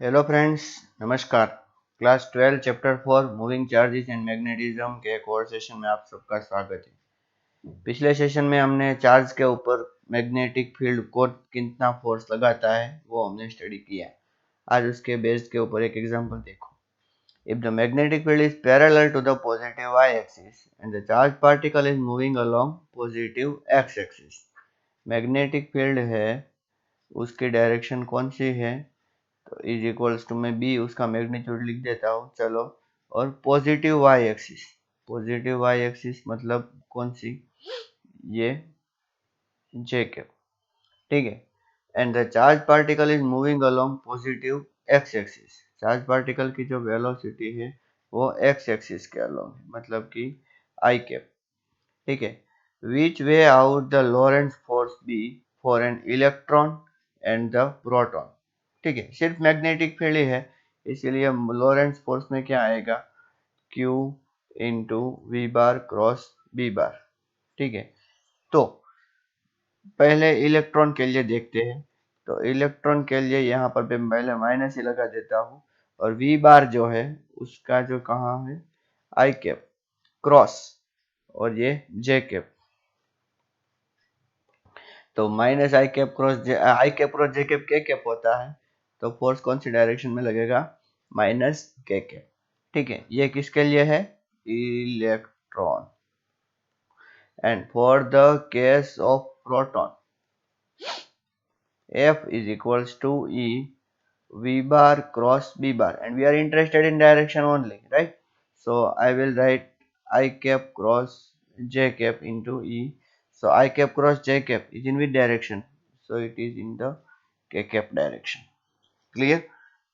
Hello friends, नमस्कार। Class 12 chapter 4 moving charges and magnetism के एक और सेशन में आप सबका स्वागत है। पिछले सेशन में हमने चार्ज के ऊपर मैग्नेटिक फील्ड को कितना फोर्स लगाता है वो हमने स्टडी किया। आज उसके बेस के ऊपर एक एग्जांपल देखो। If the magnetic field is parallel to the positive y axis and the charge particle is moving along positive x axis. Magnetic field है, उसकी डायरेक्शन कौन सी है? तो इज इक्वल्स टू मैं बी उसका मैग्नीट्यूड लिख देता हूँ, चलो। और positive Y axis, positive Y axis मतलब कौन सी? ये जे कैप, ठीक है। And the charge particle is moving along positive X axis. Charge particle की जो वेलोसिटी है वो एक्स एक्सिस के अलोंग है, मतलब कि आई कैप, ठीक है। Which way out the Lorentz force be for an electron and the proton, ठीक है। सिर्फ मैग्नेटिक फील्ड ही है, इसीलिए लॉरेंट्स फोर्स में क्या आएगा? Q into V bar cross B bar, ठीक है। तो पहले इलेक्ट्रॉन के लिए देखते हैं। तो इलेक्ट्रॉन के लिए यहाँ पर मैं पहले माइनस ही लगा देता हूँ। और वी बार जो है उसका जो कहाँ है? आई कैप क्रॉस, और ये जे कैप। तो माइनस आई कैप क्रॉस जे कैप के कैप होता है। तो फोर्स कौन सी डायरेक्शन में लगेगा? माइनस के कैप, ठीक है। ये किसके लिए है? Electron. And for the case of proton, F is equals to E V bar cross B bar, and we are interested in direction only, right? So I will write I cap cross J cap into E. So I cap cross J cap is in which direction? So it is in the K cap direction. Clear?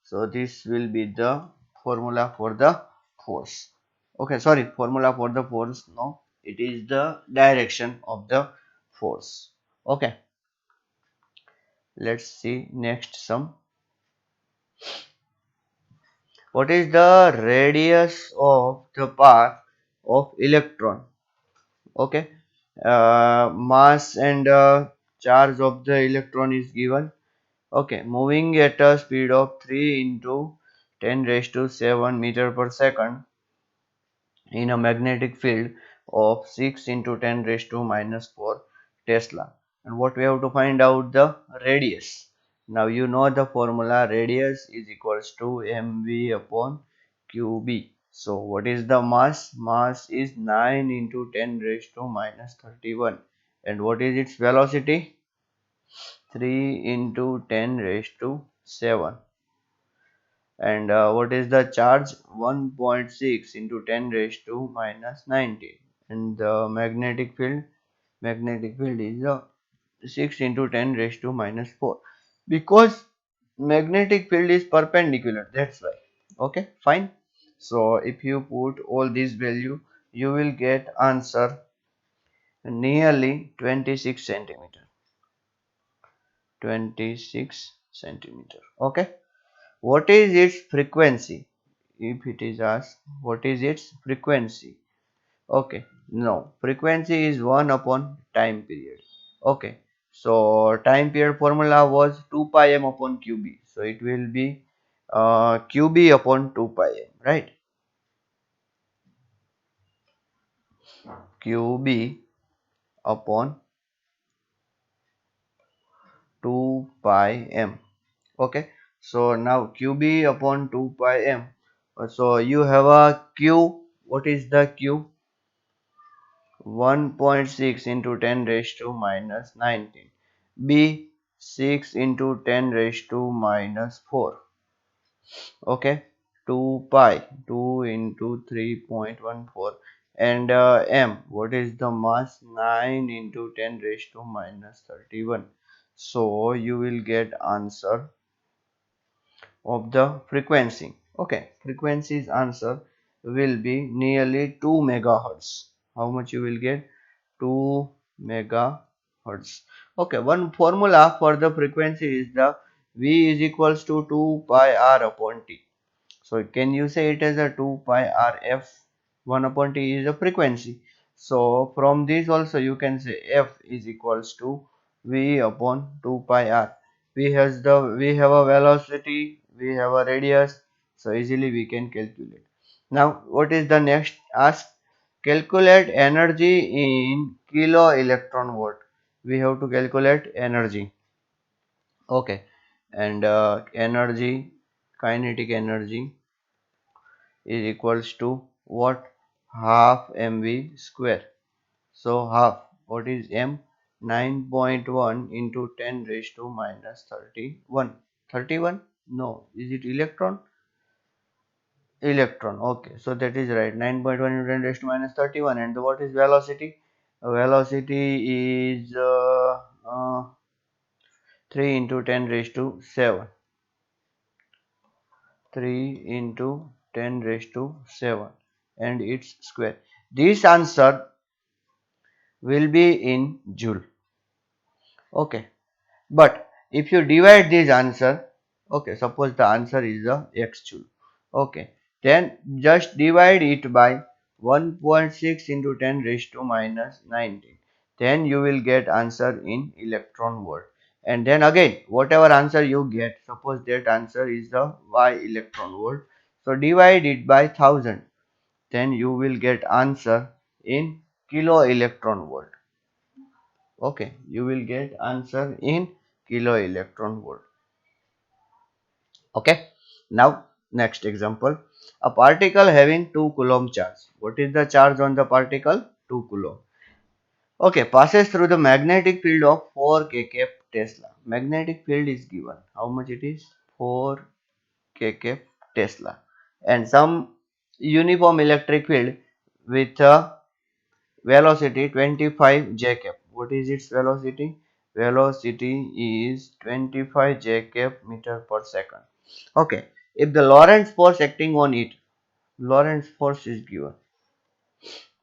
So this will be the formula for the force. Okay, sorry, formula for the force. No, it is the direction of the force. Okay, let's see next sum. What is the radius of the path of electron? Okay, mass and charge of the electron is given. Okay, moving at a speed of 3 into 10 raised to 7 meter per second in a magnetic field of 6 into 10 raised to minus 4 Tesla. And what we have to find out? The radius. Now you know the formula, radius is equals to mv upon qb. So what is the mass? Mass is 9 into 10 raised to minus 31. And what is its velocity? 3 into 10 raised to 7. And what is the charge? 1.6 into 10 raised to minus 19. And the magnetic field is 6 into 10 raised to minus 4, because magnetic field is perpendicular, that's why. Okay, fine. So if you put all these value, you will get answer nearly 26 centimeter. 26 centimeter. Okay. What is its frequency? If it is asked, what is its frequency? Okay, no, frequency is 1 upon time period. Okay, so time period formula was 2 pi m upon qb. So it will be qb upon 2 pi m, right? qb upon 2 pi m. Okay, so now qb upon 2 pi m. So you have a q. What is the q? 1.6 into 10 raised to minus 19. B 6 into 10 raised to minus 4. Okay, 2 pi 2 into 3.14. And M, what is the mass? 9 into 10 raised to minus 31. So you will get answer of the frequency. Okay, frequency's answer will be nearly 2 megahertz. How much you will get? 2 megahertz. Okay, one formula for the frequency is the V is equals to 2 pi r upon t. So can you say it as a 2 pi r f? 1 upon t is a frequency. So from this also you can say f is equals to V upon 2 pi r. We have a velocity, we have a radius, so easily we can calculate. Now what is the next ask? Calculate energy in kilo electron volt. We have to calculate energy. Okay, and energy, kinetic energy is equals to what? Half mv square. So half, what is m? 9.1 into 10 raised to minus 31. 31? No, is it electron? Electron, okay, so that is right. 9.1 into 10 raised to minus 31. And what is velocity? Velocity is 3 into 10 raised to 7. 3 into 10 raised to 7 and its square. This answer will be in joule. Okay, but if you divide this answer, okay, suppose the answer is the x joule. Okay, then just divide it by 1.6 into 10 raised to minus 19. Then you will get answer in electron volt. And then again, whatever answer you get, suppose that answer is the y electron volt. So divide it by 1000. Then you will get answer in kilo electron volt. Okay, you will get answer in kilo electron volt. Okay, now next example. A particle having 2 coulomb charge. What is the charge on the particle? 2 coulomb. Okay, passes through the magnetic field of 4 kK Tesla. Magnetic field is given. How much it is? 4 kK Tesla. And some uniform electric field with a velocity 25 j cap. What is its velocity? Velocity is 25 j cap meter per second. Okay, if the Lorentz force acting on it, Lorentz force is given,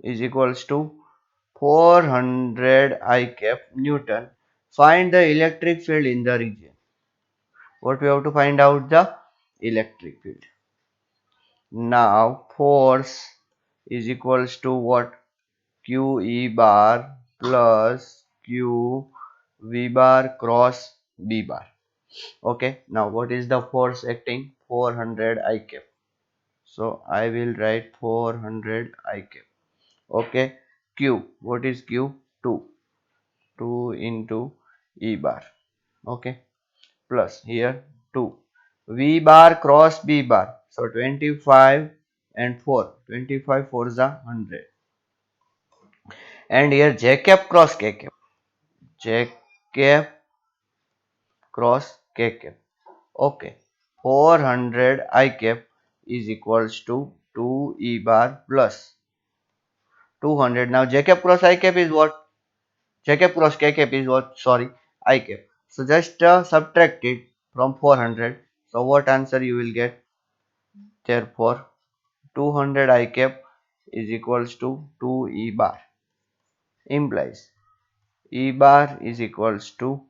is equals to 400 I cap Newton. Find the electric field in the region. What we have to find out? The electric field. Now force is equals to what? Q E bar plus Q V bar cross B bar. Okay, now what is the force acting? 400 I cap. So I will write 400 I cap. Okay, Q, what is Q? 2. 2 into E bar. Okay, plus here 2. V bar cross B bar. So 25 and 4. 25 4 is 100. And here J cap cross K cap. J cap cross K cap. Okay, 400 I cap is equals to 2 E bar plus 200. Now J cap cross I cap is what? J cap cross K cap is what? Sorry, I cap. So just subtract it from 400. So what answer you will get? Therefore, 200 I cap is equals to 2 E bar. Implies E bar is equals to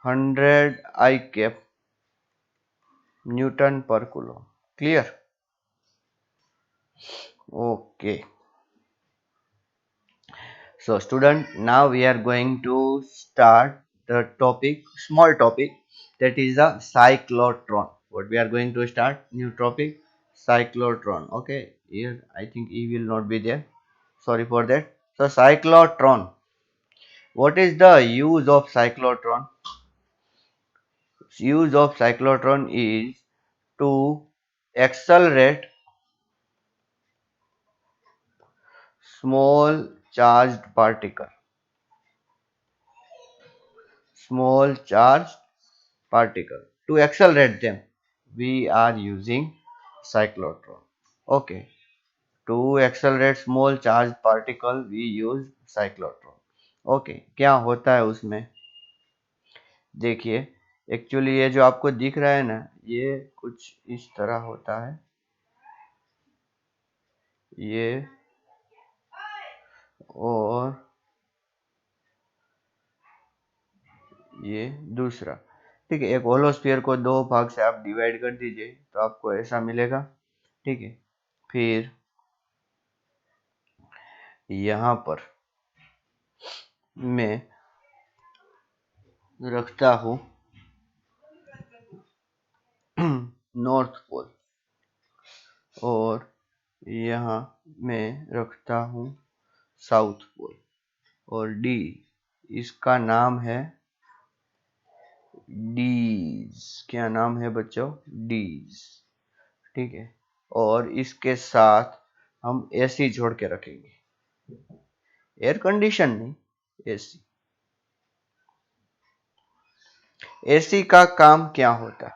100 I cap Newton per coulomb. Clear? Okay. So student, now we are going to start the topic, small topic, that is a cyclotron. What we are going to start? New topic, cyclotron. Okay, here I think E will not be there. Sorry for that. So cyclotron. What is the use of cyclotron? Use of cyclotron is to accelerate small charged particle. Small charged particle. To accelerate them, we are using cyclotron. Okay. To accelerate small charged particle, we use cyclotron. Okay. क्या होता है उसमें? देखिए, actually ये जो आपको दिख रहा है ना, ये कुछ इस तरह होता है. ये और ये दूसरा. ठीक है, एक होलो स्फीयर को दो भाग से आप डिवाइड कर दीजिए तो आपको ऐसा मिलेगा. ठीक है, फिर यहाँ पर मैं रखता हूँ नॉर्थ पोल, और यहाँ मैं रखता हूँ साउथ पोल, और डी इसका नाम है डीज। क्या नाम है बच्चों? डीज। ठीक है, और इसके साथ हम एसी जोड़ के रखेंगे, एयर कंडीशन नहीं, एसी। एसी का काम क्या होता है?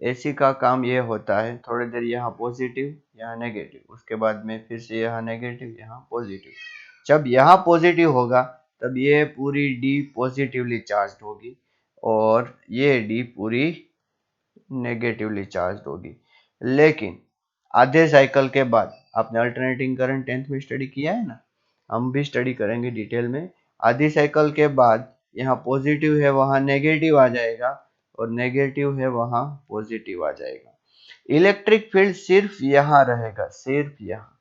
एसी का काम ये होता है, थोड़ी देर यहाँ पॉजिटिव यहाँ नेगेटिव, उसके बाद में फिर से यहाँ नेगेटिव यहाँ पॉजिटिव। जब यहाँ पॉजिटिव होगा तब ये पूरी डी पॉजिटिवली चार्ज होगी और ये डी पूरी नेगेटिवली चार्ज होगी। लेकिन आधे साइकिल के बाद, आपने अल्टरनेटिंग करंट 10th में स्टडी किया है ना, हम भी स्टडी करेंगे डिटेल में। आधी साइकिल के बाद यहाँ पॉजिटिव है वहां नेगेटिव आ जाएगा, और नेगेटिव है वहां पॉजिटिव आ जाएगा। इलेक्ट्रिक फील्ड सिर्फ यहाँ रहेगा, सिर्फ यहाँ।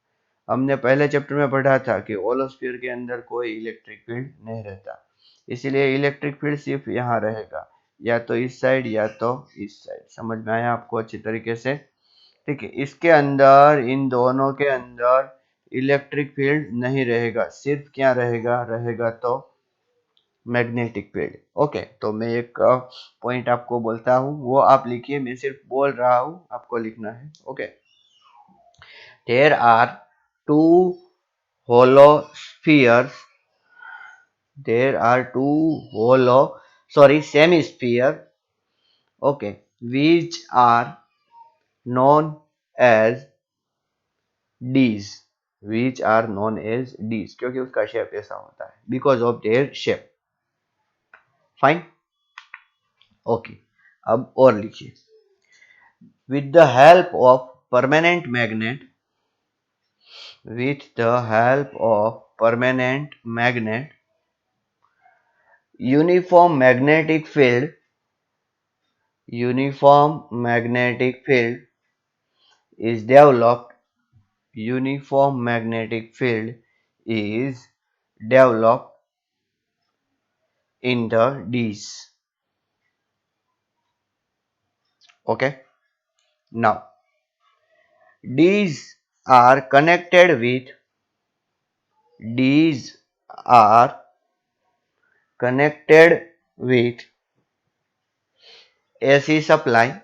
हमने पहले चैप्टर में पढ़ा था कि होलोस्फीयर के अंदर कोई इलेक्ट्रिक फील्ड नहीं रहता, इसलिए इलेक्ट्रिक फील्ड सिर्फ यहाँ रहेगा, या तो इस साइड या तो इस साइड। समझ में आया आपको अच्छी तरीके से? ठीक है, इसके अंदर, इन दोनों के अंदर इलेक्ट्रिक फील्ड नहीं रहेगा, सिर्फ क्या रहेगा? रहेगा तो मैग्नेटिक फील्ड। ओके, तो मैं एक पॉइंट आपको बोलता हूँ, वो आप लिखिए, मैं सिर्फ बोल रहा हूँ, आपको लिखना है। Okay, there are two hollow spheres, there are two semi-sphere, okay, which are known as Ds, which are known as Ds, क्योंकि उसका शेप ऐसा होता है, because of their shape। Fine, okay. अब और लिखिए, with the help of permanent magnet, with the help of permanent magnet, uniform magnetic field is developed, uniform magnetic field is developed in the Ds. Okay, now Ds are connected with Ds are connected with AC supply,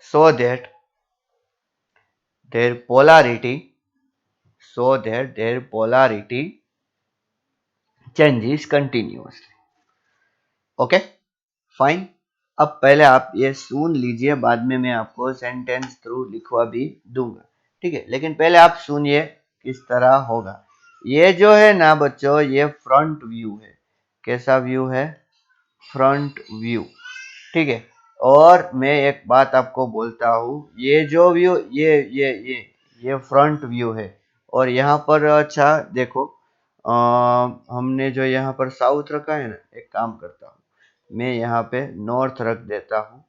so that their polarity changes continuously। Okay, fine. अब पहले आप ये सुन लीजिए, बाद में मैं आपको sentence through लिखवा भी दूंगा। ठीक है, लेकिन पहले आप सुनिए किस तरह होगा। ये जो है ना बच्चों, ये फ्रंट व्यू है। कैसा व्यू है? Front view. ठीक है, और मैं एक बात आपको बोलता हूँ, ये जो व्यू, ये फ्रंट व्यू है, और यहाँ पर अच्छा देखो, हमने जो यहाँ पर साउथ रखा है ना, एक काम करता हूँ, मैं यहाँ पे नॉर्थ रख देता हूँ,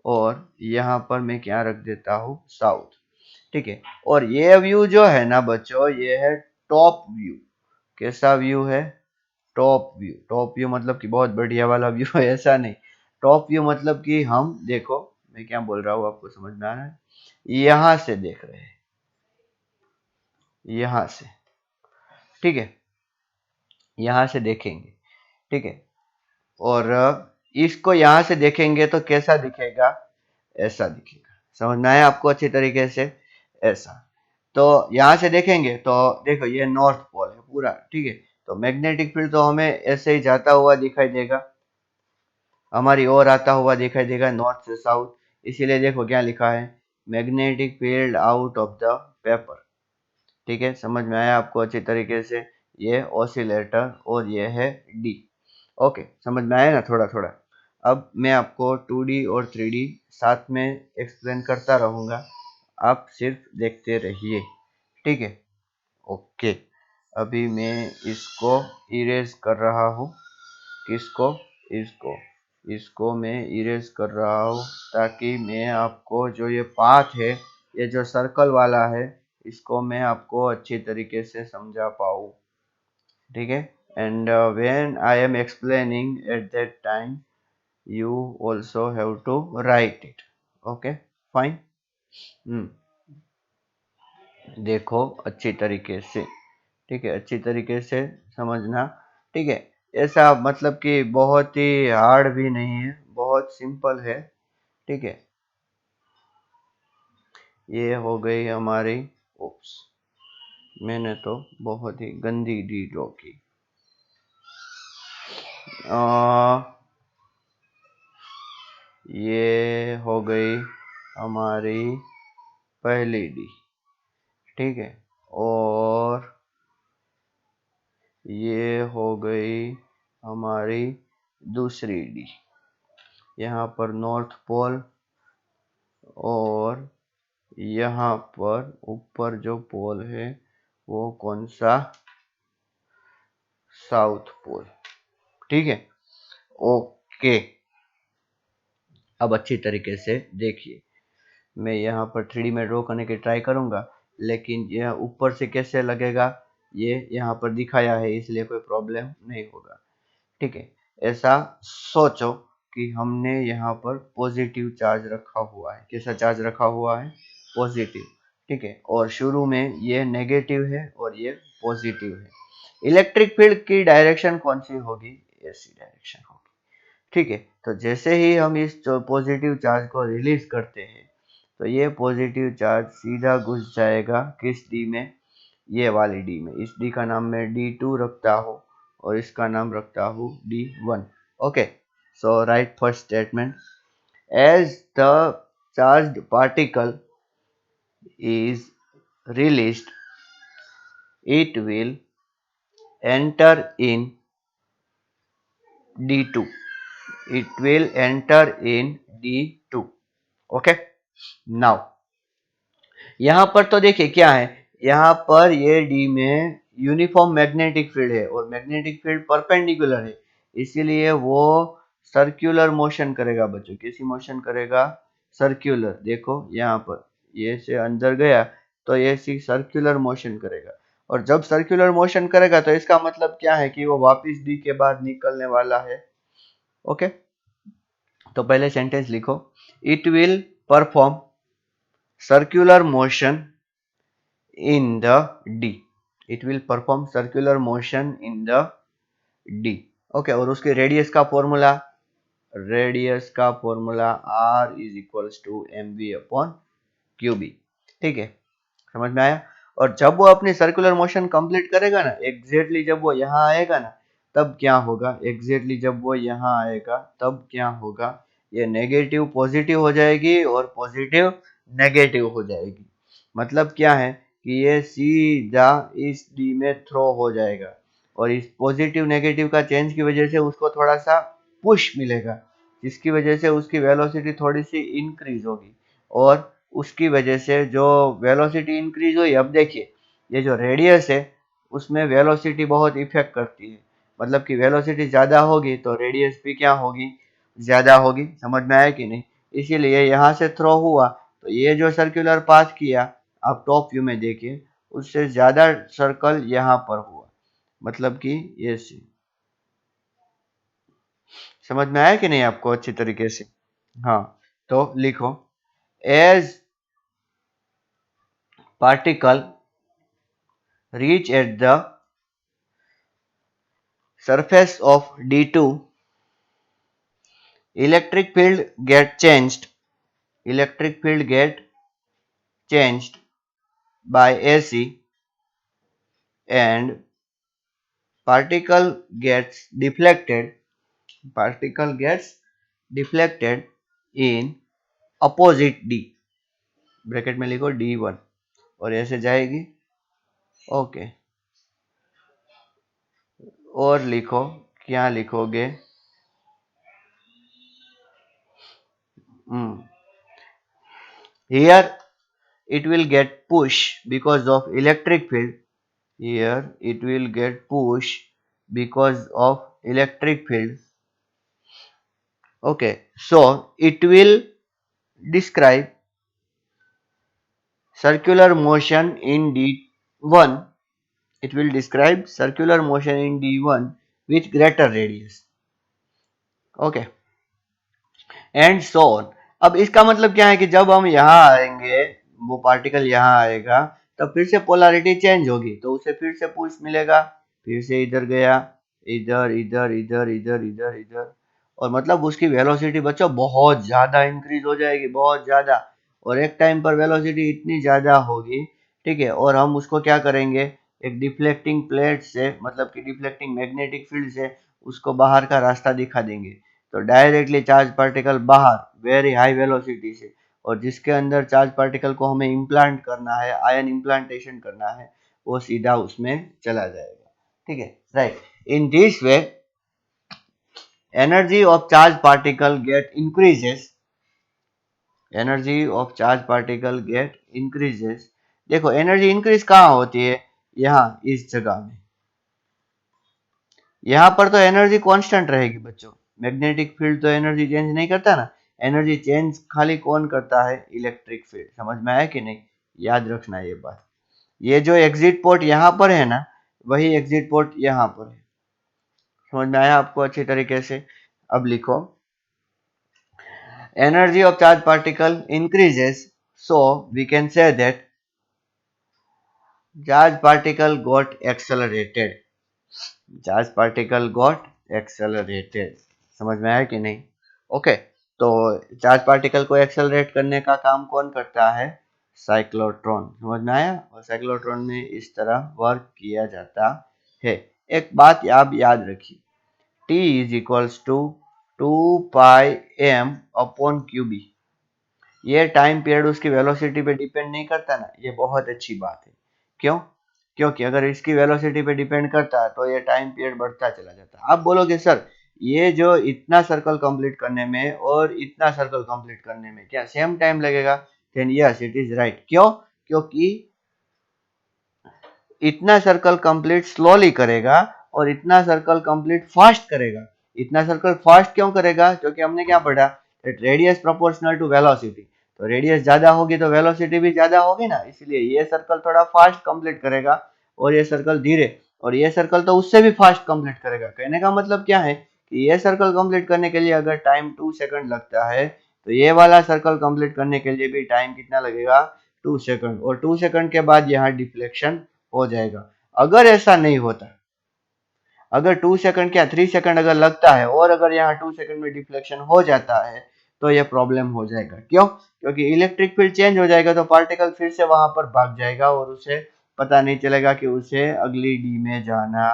और यहाँ पर मैं क्या रख देता हूँ? साउथ। ठीक है, और ये व्यू जो है ना बच्चों, ये है टॉप व्यू। कैसा व्यू है? Top view. टॉप व्यू मतलब कि बहुत बढ़िया वाला व्यू है, ऐसा नहीं। टॉप व्यू मतलब कि हम देखो, मैं क्या बोल रहा हूँ आपको समझ में आ रहा है? यहां से देख रहे हैं, यहां से। ठीक है, यहां से देखेंगे। ठीक है, और इसको यहां से देखेंगे तो कैसा दिखेगा? ऐसा दिखेगा। समझ में आया आपको अच्छी तरीके से? ऐसा। तो यहां से देखेंगे तो देखो, ये नॉर्थ पोल है पूरा। ठीक है, तो मैग्नेटिक फील्ड तो हमें ऐसे ही जाता हुआ दिखाई देगा, हमारी ओर आता हुआ दिखाई देगा, नॉर्थ से साउथ। इसीलिए देखो क्या लिखा है, magnetic field out of the paper. ठीक है, समझ में आया आपको अच्छी तरीके से? ये ऑसिलेटर और ये है डी। ओके, समझ में आया ना थोड़ा थोड़ा? अब मैं आपको 2D और 3D साथ में एक्सप्लेन करता रहूंगा, आप सिर्फ देखते रहिए। ठीक है, ओके। अभी मैं इसको इरेज कर रहा हूँ। किसको? इसको। इसको मैं इरेज कर रहा हूँ, ताकि मैं आपको जो ये पाथ है, ये जो सर्कल वाला है, इसको मैं आपको अच्छी तरीके से समझा पाऊँ। ठीक है, and when I am explaining at that time, you also have to write it. Okay, fine. देखो अच्छी तरीके से, ठीक है, अच्छी तरीके से समझना, ठीक है। ऐसा मतलब कि बहुत ही हार्ड भी नहीं है, बहुत सिंपल है, ठीक है। ये हो गई हमारी, ओप्स, मैंने तो बहुत ही गंदी डी ड्रॉ की। ये हो गई हमारी पहली डी, ठीक है। और ये हो गई हमारी दूसरी डी। यहाँ पर नॉर्थ पोल, और यहाँ पर ऊपर जो पोल है वो कौन सा, साउथ पोल, ठीक है। ओके, अब अच्छी तरीके से देखिए, मैं यहाँ पर 3D में ड्रॉ करने की ट्राई करूंगा, लेकिन यह ऊपर से कैसे लगेगा ये यहाँ पर दिखाया है, इसलिए कोई प्रॉब्लम नहीं होगा, ठीक है। ऐसा सोचो कि हमने यहाँ पर पॉजिटिव चार्ज रखा हुआ है। कैसा चार्ज रखा हुआ है, पॉजिटिव, ठीक है। और शुरू में ये नेगेटिव है और ये पॉजिटिव है। इलेक्ट्रिक फील्ड की डायरेक्शन कौन सी होगी, ऐसी डायरेक्शन होगी, ठीक है। तो जैसे ही हम इस पॉजिटिव चार्ज को रिलीज करते हैं, तो ये पॉजिटिव चार्ज सीधा घुस जाएगा किस डी में, ये वाली डी में। इस डी का नाम मैं D2 रखता हूँ और इसका नाम रखता हूँ D1। Okay, so write first statement, as the charged particle is released, it will enter in D2. It will enter in D2. Okay. Now यहाँ पर तो देखिए क्या है, यहाँ पर ये डी में यूनिफॉर्म मैग्नेटिक फील्ड है और मैग्नेटिक फील्ड परपेंडिकुलर है, इसीलिए वो सर्कुलर मोशन करेगा बच्चों। कैसी मोशन करेगा, सर्कुलर। देखो यहाँ पर ये से अंदर गया तो ये सी सर्कुलर मोशन करेगा, और जब सर्कुलर मोशन करेगा तो इसका मतलब क्या है कि वो वापस डी के बाद निकलने वाला है। ओके, तो पहले सेंटेंस लिखो, it will perform circular motion in the D. It will perform circular motion in the D. Okay, और उसके रेडियस का फॉर्मूला, रेडियस का formula R is equals to mv upon QB, ठीक है, समझ में आया। और जब वो अपनी सर्कुलर मोशन कंप्लीट करेगा ना, एग्जैक्टली जब वो यहाँ आएगा ना, तब क्या होगा, एग्जैक्टली जब वो यहाँ आएगा तब क्या होगा, ये नेगेटिव पॉजिटिव हो जाएगी और पॉजिटिव नेगेटिव हो जाएगी। मतलब क्या है कि ये सीधा इस डी में थ्रो हो जाएगा, और इस पॉजिटिव नेगेटिव का चेंज की वजह से उसको थोड़ा सा पुश मिलेगा, जिसकी वजह से उसकी वेलोसिटी थोड़ी सी इंक्रीज होगी, और उसकी वजह से जो वेलोसिटी इंक्रीज हुई, अब देखिए ये जो रेडियस है उसमें वेलोसिटी बहुत इफेक्ट करती है। मतलब कि वेलोसिटी ज्यादा होगी तो रेडियस भी क्या होगी, ज्यादा होगी। समझ में आया कि नहीं। इसीलिए यहाँ से थ्रो हुआ तो ये जो सर्कुलर पाथ किया, आप टॉप व्यू में देखिए, उससे ज्यादा सर्कल यहाँ पर हुआ, मतलब कि ये सी। समझ में आया कि नहीं आपको अच्छी तरीके से। हाँ, तो लिखो, as particle reach at the surface of D2, electric field get changed, electric field get changed by AC, and particle gets deflected, particle gets deflected in opposite D, bracket में लिखो D1, और ऐसे जाएगी। ओके, और लिखो, क्या लिखोगे, here it will get push because of electric field, here it will get push because of electric field. Okay, so it will describe circular motion in D1, it will describe circular motion in D1 with greater radius. Okay, and so on. अब इसका मतलब क्या है कि जब हम यहाँ आएंगे, वो पार्टिकल यहाँ आएगा, तब फिर से पोलैरिटी चेंज होगी, तो उसे फिर से पुश मिलेगा, फिर से इधर गया, इधर इधर इधर इधर इधर इधर, और मतलब उसकी वेलोसिटी बच्चों बहुत ज्यादा इंक्रीज हो जाएगी, बहुत ज्यादा। और एक टाइम पर वेलोसिटी इतनी ज्यादा होगी, ठीक है, और हम उसको क्या करेंगे, एक डिफ्लेक्टिंग प्लेट से, मतलब कि डिफ्लेक्टिंग मैग्नेटिक फील्ड से उसको बाहर का रास्ता दिखा देंगे, तो डायरेक्टली चार्ज पार्टिकल बाहर वेरी हाई वेलोसिटी से, और जिसके अंदर चार्ज पार्टिकल को हमें इम्प्लांट करना है, आयन इम्प्लांटेशन करना है, वो सीधा उसमें चला जाएगा, ठीक है, right. In this way energy of charge particle get increases, energy of charge particle get increases। देखो एनर्जी इंक्रीज कहाँ होती है, यहाँ इस जगह में, यहाँ पर तो एनर्जी कांस्टेंट रहेगी बच्चों, मैग्नेटिक फील्ड तो एनर्जी चेंज नहीं करता ना, एनर्जी चेंज खाली कौन करता है, इलेक्ट्रिक फील्ड। समझ में आया कि नहीं, याद रखना ये बात। ये जो एग्जिट पोर्ट यहाँ पर है ना, वही एग्जिट पोर्ट यहाँ पर है। समझ में आया आपको अच्छी तरीके से। अब लिखो, energy of charge particle increases, so we can say that charge particle got accelerated, charge particle got accelerated। समझ में आया कि नहीं, ओके। तो चार्ज पार्टिकल को एक्सेलरेट करने का काम कौन करता है, साइक्लोट्रॉन। समझ में आया, और साइक्लोट्रॉन में इस तरह वर्क किया जाता है। एक बात आप याद रखिए, T is equals to 2πm upon QB, ये टाइम पीरियड उसकी वेलोसिटी पे डिपेंड नहीं करता ना, ये बहुत अच्छी बात है। क्यों, क्योंकि अगर इसकी वेलोसिटी पे डिपेंड करता तो ये टाइम पीरियड बढ़ता चला जाता। आप बोलोगे सर ये जो इतना सर्कल कंप्लीट करने में और इतना सर्कल कंप्लीट करने में क्या सेम टाइम लगेगा, then yes it is right. क्यों, क्योंकि इतना सर्कल कंप्लीट स्लोली करेगा और इतना सर्कल कंप्लीट फास्ट करेगा। इतना सर्कल फास्ट क्यों करेगा, क्योंकि हमने क्या पढ़ा, रेडियस प्रोपोर्शनल टू वेलोसिटी, तो रेडियस ज्यादा होगी तो वेलोसिटी भी ज्यादा होगी ना, इसलिए ये सर्कल थोड़ा फास्ट कंप्लीट करेगा और ये सर्कल धीरे, और ये सर्कल तो उससे भी फास्ट कंप्लीट करेगा। कहने का मतलब क्या है कि ये सर्कल कंप्लीट करने के लिए अगर टाइम 2 सेकंड लगता है, तो ये वाला सर्कल कंप्लीट करने के लिए भी टाइम कितना लगेगा, 2 सेकंड, और 2 सेकंड के बाद यहाँ डिफ्लेक्शन हो जाएगा। अगर ऐसा नहीं होता, अगर 2 सेकंड क्या 3 सेकंड अगर लगता है और अगर यहाँ 2 सेकंड में डिफ्लेक्शन हो जाता है, तो ये प्रॉब्लम हो जाएगा। क्यों, क्योंकि इलेक्ट्रिक फील्ड चेंज हो जाएगा, तो पार्टिकल फिर से वहां पर भाग जाएगा और उसे पता नहीं चलेगा कि उसे अगली डी में जाना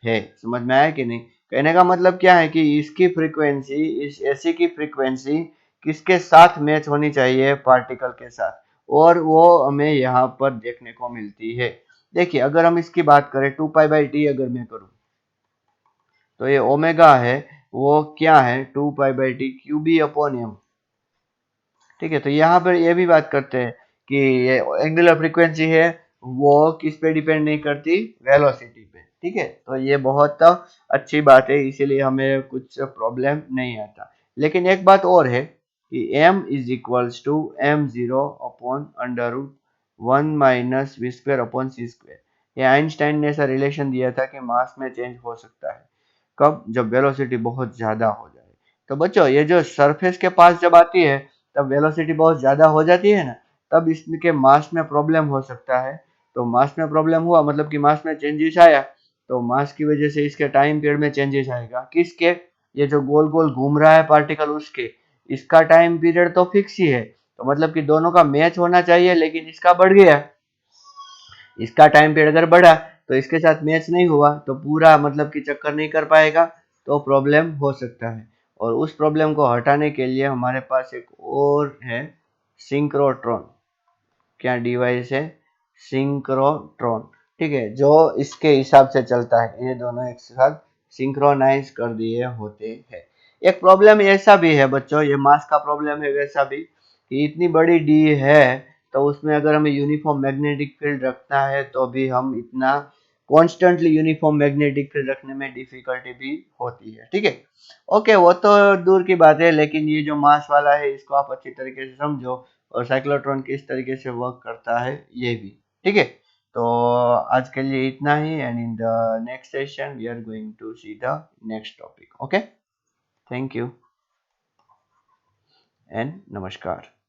है। समझ में आया कि नहीं। कहने का मतलब क्या है कि इसकी फ्रीक्वेंसी, इस एसी की फ्रीक्वेंसी किसके साथ मैच होनी चाहिए, पार्टिकल के साथ, और वो हमें यहाँ पर देखने को मिलती है। देखिए अगर हम इसकी बात करें 2π/t अगर मैं करूं, तो ये ओमेगा है, वो क्या है 2π/t क्यूबी अपॉन एम। ठीक है, तो यहाँ पर ये भी बात करते हैं कि ये एंगुलर फ्रीक्वेंसी है, वो किस पे डिपेंड नहीं करती, वेलोसिटी पे। ठीक है, तो ये बहुत अच्छी बात है, इसीलिए हमें कुछ प्रॉब्लम नहीं आता। लेकिन एक बात और है कि m is equals to m0 upon under root 1 - v² upon c²। ये आइंस्टाइन ने ऐसा रिलेशन दिया था कि मास में चेंज हो सकता है, कब, जब वेलोसिटी बहुत ज्यादा हो जाए। तो बच्चों ये जो सरफेस के पास जब आती है, तब वेलोसिटी बहुत ज्यादा हो जाती है ना, तब इसके मास में प्रॉब्लम हो सकता है। तो मास में प्रॉब्लम हुआ मतलब कि मास में चेंजेस आया, तो मास की वजह से इसके टाइम पीरियड में चेंजेस आएगा। किसके, ये जो गोल गोल घूम रहा है पार्टिकल उसके, इसका टाइम पीरियड तो फिक्स ही है, तो मतलब कि दोनों का मैच होना चाहिए, लेकिन इसका बढ़ गया, इसका टाइम पीरियड अगर बढ़ा तो इसके साथ मैच नहीं हुआ, तो पूरा मतलब कि चक्कर नहीं कर पाएगा, तो प्रॉब्लम हो सकता है। और उस प्रॉब्लम को हटाने के लिए हमारे पास एक और है, सिंक्रोट्रॉन। क्या डिवाइस है, सिंक्रोट्रॉन। ठीक है, जो इसके हिसाब से चलता है, ये दोनों एक साथ सिंक्रोनाइज कर दिए होते हैं। एक प्रॉब्लम ऐसा भी है बच्चों, ये मास का प्रॉब्लम है वैसा भी, कि इतनी बड़ी डी है, तो उसमें अगर हमें यूनिफॉर्म मैग्नेटिक फील्ड रखना है, तो भी हम इतना कॉन्स्टेंटली यूनिफॉर्म मैग्नेटिक फील्ड रखने में डिफिकल्टी भी होती है। ठीक है, ओके, वो तो दूर की बात है, लेकिन ये जो मास वाला है इसको आप अच्छी तरीके से समझो, और साइक्लोट्रॉन किस तरीके से वर्क करता है ये भी। ठीक है, तो आज के लिए इतना ही, and in the next session we are going to see the next topic. Okay, thank you. And नमस्कार।